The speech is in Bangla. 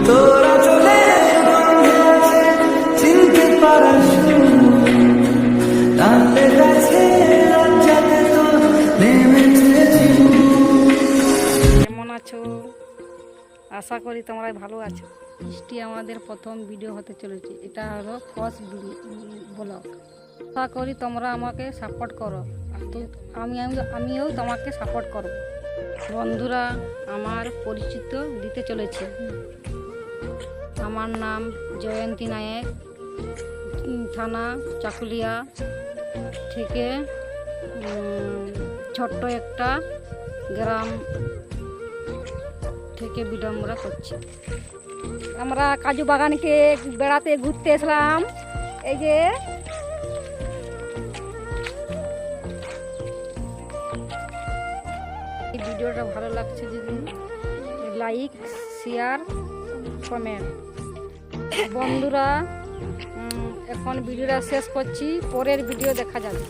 তোরা চলে গন্ধে আছে চিনতে পারা শুরু টানতে গেছে লজ্জাতে তো নেমেছে জীবন। কেমন আছো? আশা করি তোমরা ভালো আছো। বৃষ্টি আমাদের প্রথম ভিডিও হতে চলেছে। এটা হলো ফার্স্ট ব্লগ। আশা করি তোমরা আমাকে সাপোর্ট করো, তো আমিও তোমাকে সাপোর্ট করব। বন্ধুরা, আমার পরিচিত দিতে চলেছে। আমার নাম জয়ন্তী নায়েক, থানা চাকুলিয়া থেকে ছোট্ট একটা গ্রাম থেকে বিড়ম্বনা করছি। আমরা কাজু বাগানকে বেড়াতে ঘুরতে এসলাম। এই যে এই ভিডিওটা ভালো লাগছে যদি লাইক, শেয়ার, কমেন্ট। বন্ধুরা, এখন ভিডিওটা শেষ করছি, পরের ভিডিও দেখা যাবে।